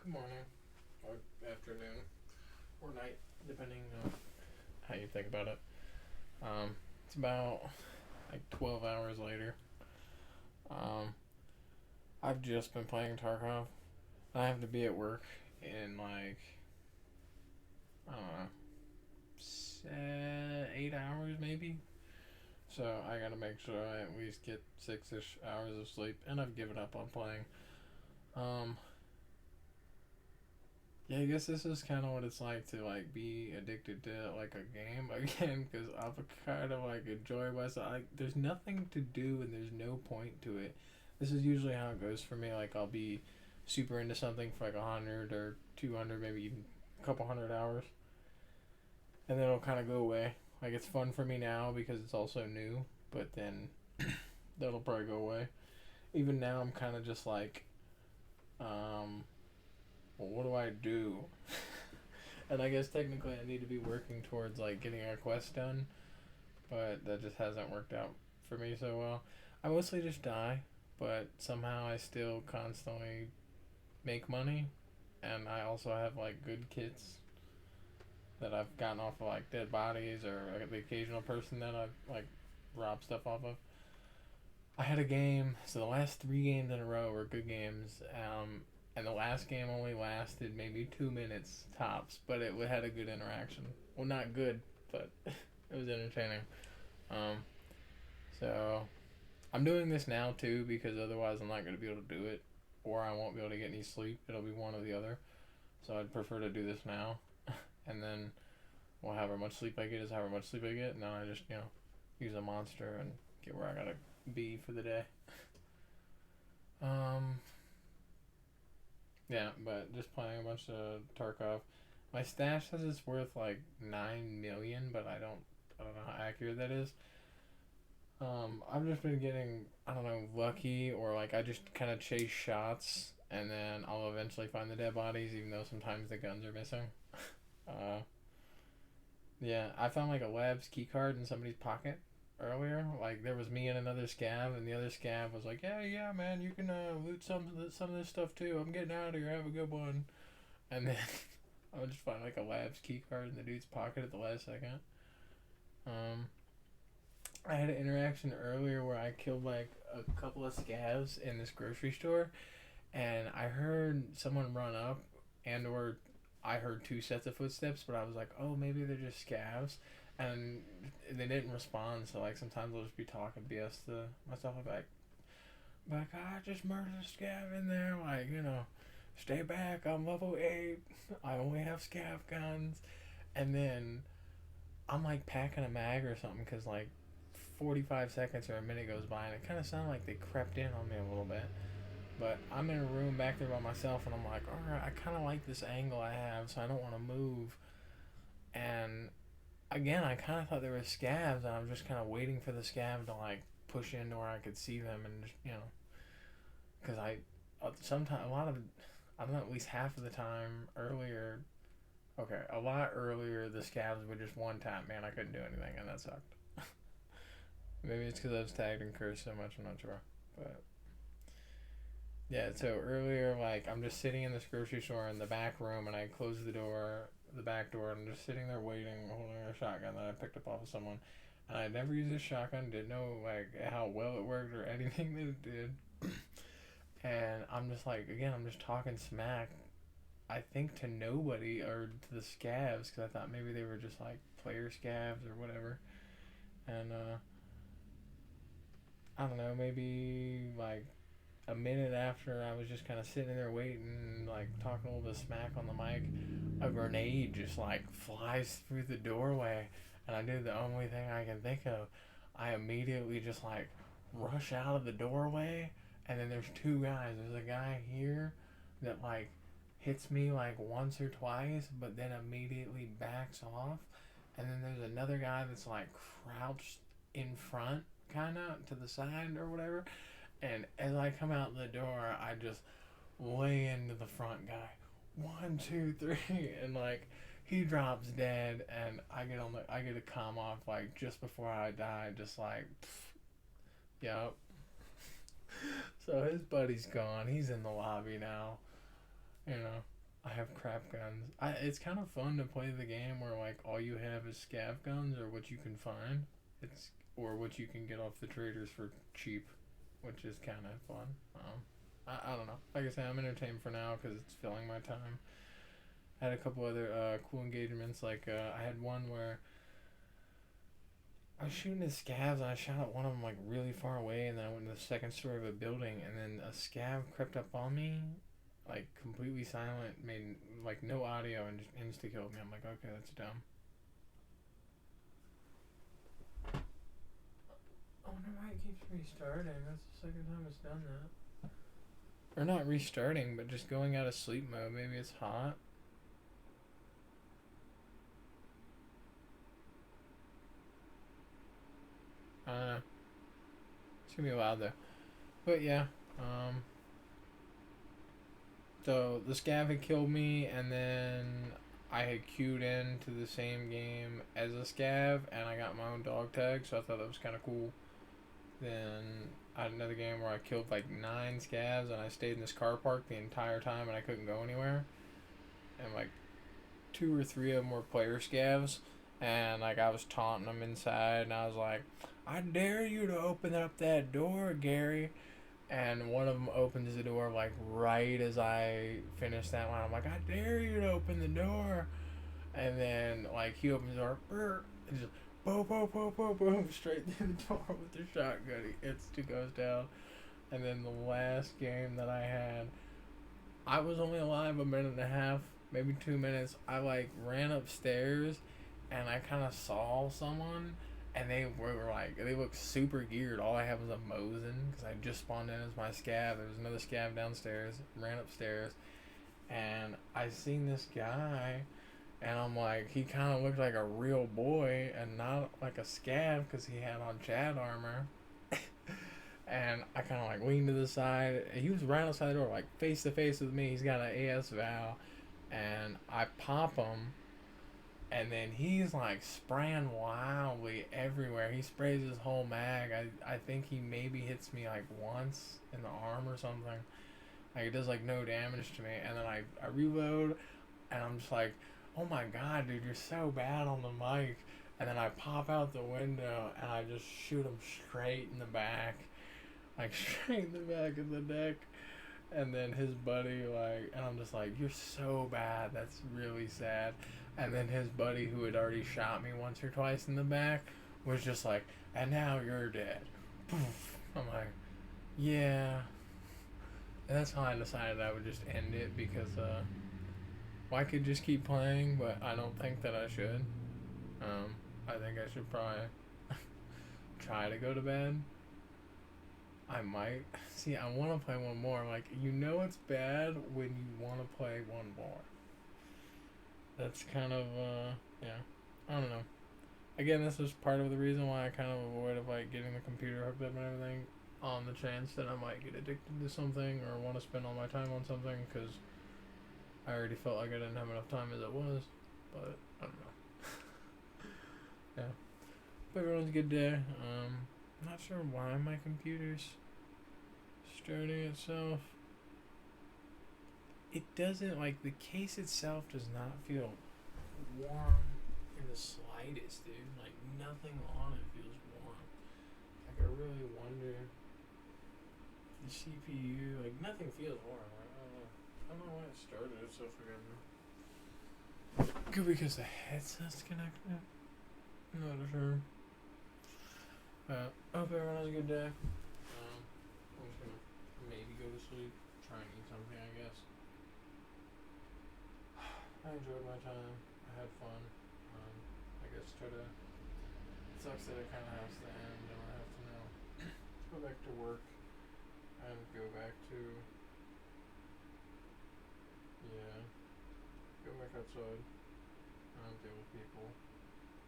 morning or afternoon or night, depending on how you think about it. It's about like 12 hours later. Um, I've just been playing Tarkov. I have to be at work in like, I don't know, 8 hours maybe. So I gotta make sure I at least get 6-ish hours of sleep, and I've given up on playing. Um, Yeah, I guess this is kind of what it's like to like be addicted to like a game again, because I'm kind of like enjoying myself. Like, there's nothing to do and there's no point to it. This is usually how it goes for me. Like, I'll be super into something for like 100 or 200, maybe even a couple hundred hours, and then it'll kind of go away. Like, it's fun for me now because it's also new, but then that'll probably go away. Even now, I'm kind of just like, um, well, what do I do? And I guess technically I need to be working towards like getting a quest done, but that just hasn't worked out for me so well. I mostly just die, but somehow I still constantly make money, and I also have like good kits that I've gotten off of like dead bodies or like, the occasional person that I've like robbed stuff off of. I had a game, so the last 3 games in a row were good games, and the last game only lasted maybe 2 minutes tops, but it had a good interaction. Well, not good, but it was entertaining. Um, so I'm doing this now too because otherwise I'm not going to be able to do it, or I won't be able to get any sleep. It'll be one or the other. So I'd prefer to do this now, and then well, however much sleep I get is however much sleep I get, and then I just use a monster and get where I gotta be for the day. Um, yeah, but just playing a bunch of Tarkov. My stash says it's worth like 9 million, but I don't know how accurate that is. I've just been getting, I don't know, lucky, or like I just kind of chase shots and then I'll eventually find the dead bodies, even though sometimes the guns are missing. Uh, yeah, I found like a lab's key card in somebody's pocket earlier. Like there was me and another scav, and the other scav was like, "Yeah, yeah, man, you can loot some of this stuff too. I'm getting out of here. Have a good one." And then I would just find like a lab's key card in the dude's pocket at the last second. Um, I had an interaction earlier where I killed like a couple of scavs in this grocery store, and I heard someone run up, and or I heard 2 sets of footsteps, but I was like, oh, maybe they're just scavs, and they didn't respond. So like sometimes I'll just be talking BS to myself. I'm like I just murdered a scav in there. Like stay back. I'm level 8. I only have scav guns, and then I'm like packing a mag or something because like 45 seconds or a minute goes by, and it kind of sounded like they crept in on me a little bit. But I'm in a room back there by myself, and I'm like, alright, I kind of like this angle I have, so I don't want to move. And again, I kind of thought there were scavs, and I was just kind of waiting for the scav to like push into where I could see them, and just because sometimes a lot of, I don't know, at least half of the time earlier, okay, a lot earlier, the scavs would just one tap, man, I couldn't do anything, and that sucked. Maybe it's because I was tagged and cursed so much, I'm not sure, but yeah, so earlier, like, I'm just sitting in this grocery store in the back room, and I closed the back door, and I'm just sitting there waiting, holding a shotgun that I picked up off of someone. And I never used this shotgun, didn't know, like, how well it worked or anything that it did. And I'm just like, again, I'm just talking smack, I think, to nobody, or to the scavs, because I thought maybe they were just, like, player scavs or whatever. And, I don't know, maybe, like, a minute after I was just kind of sitting there waiting, like talking a little bit of smack on the mic, a grenade just like flies through the doorway, and I do the only thing I can think of. I immediately just like rush out of the doorway, and then there's 2 guys. There's a guy here that like hits me like once or twice, but then immediately backs off, and then there's another guy that's like crouched in front, kind of to the side or whatever, and as I come out the door, I just lay into the front guy. 1, 2, 3, and like he drops dead, and I get a calm off like just before I die, just like, yep. So his buddy's gone. He's in the lobby now, you know. I have crap guns. It's kind of fun to play the game where like all you have is scav guns or what you can find. It's or what you can get off the traders for cheap, which is kind of fun. I don't know. Like I said, I'm entertained for now because it's filling my time. I had a couple other cool engagements. Like I had one where I was shooting at scavs and I shot at one of them like really far away, and then I went to the second story of a building, and then a scav crept up on me, like completely silent, made like no audio, and just insta killed me. I'm like, okay, that's dumb. I wonder why it keeps restarting. That's the second time it's done that. Or not restarting, but just going out of sleep mode. Maybe it's hot. It's gonna be loud though. But yeah, so the scav had killed me, and then I had queued into the same game as a scav, and I got my own dog tag, so I thought that was kind of cool. Then I had another game where I killed like 9 scavs, and I stayed in this car park the entire time, and I couldn't go anywhere. And like 2 or 3 of them were player scavs, and like I was taunting them inside, and I was like, "I dare you to open up that door, Gary." And one of them opens the door like right as I finish that line. I'm like, "I dare you to open the door," and then like he opens the door, and just boom, boom, boom, boom, boom, straight through the door with the shotgun. He instantly goes down. And then the last game that I had, I was only alive a minute and a half, maybe 2 minutes. I like ran upstairs, and I kind of saw someone, and they were like, they looked super geared. All I had was a Mosin because I just spawned in as my scav. There was another scav downstairs. Ran upstairs, and I seen this guy, and I'm like, he kind of looked like a real boy and not like a scav because he had on Chad armor. And I kind of like leaned to the side. He was right outside the door, like face to face with me. He's got an AS Val, and I pop him, and then he's like spraying wildly everywhere. He sprays his whole mag. I think he maybe hits me like once in the arm or something. Like it does like no damage to me, and then I reload, and I'm just like, oh my god, dude, you're so bad on the mic. And then I pop out the window and I just shoot him straight in the back, like straight in the back of the neck. And then his buddy, like, and I'm just like, you're so bad, that's really sad. And then his buddy, who had already shot me once or twice in the back, was just like, and now you're dead. Poof. I'm like, yeah. And that's how I decided I would just end it because, well, I could just keep playing, but I don't think that I should. I think I should probably try to go to bed. I might. See, I want to play one more. Like, you know it's bad when you want to play one more. That's kind of, yeah. I don't know. Again, this is part of the reason why I kind of avoided, like, getting the computer hooked up and everything, on the chance that I might get addicted to something or want to spend all my time on something, because I already felt like I didn't have enough time as it was. But, I don't know. Yeah. But everyone's a good day. I'm not sure why my computer's starting itself. It doesn't, like, the case itself does not feel warm in the slightest, dude. Like, nothing on it feels warm. Like, I really wonder. The CPU, like, nothing feels warm. I don't know why it started itself again. Could be because the headset's connected. I'm not sure. I hope everyone has a good day. I'm just gonna maybe go to sleep, try and eat something, I guess. I enjoyed my time. I had fun. I guess try to. It sucks that it kind of has to end, and I have to now go back to work and go back to. Yeah. Go back outside and deal with people.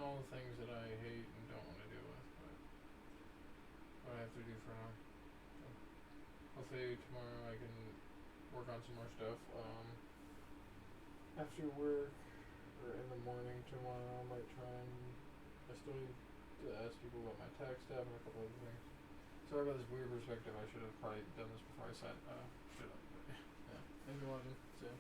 All the things that I hate and don't want to deal with, but what I have to do for now. So hopefully tomorrow I can work on some more stuff. After work or in the morning tomorrow, I might try and. I still need to ask people about my tax stuff and a couple other things. Sorry about this weird perspective. I should have probably done this before I sat shut up. But yeah. Thanks for watching. See ya.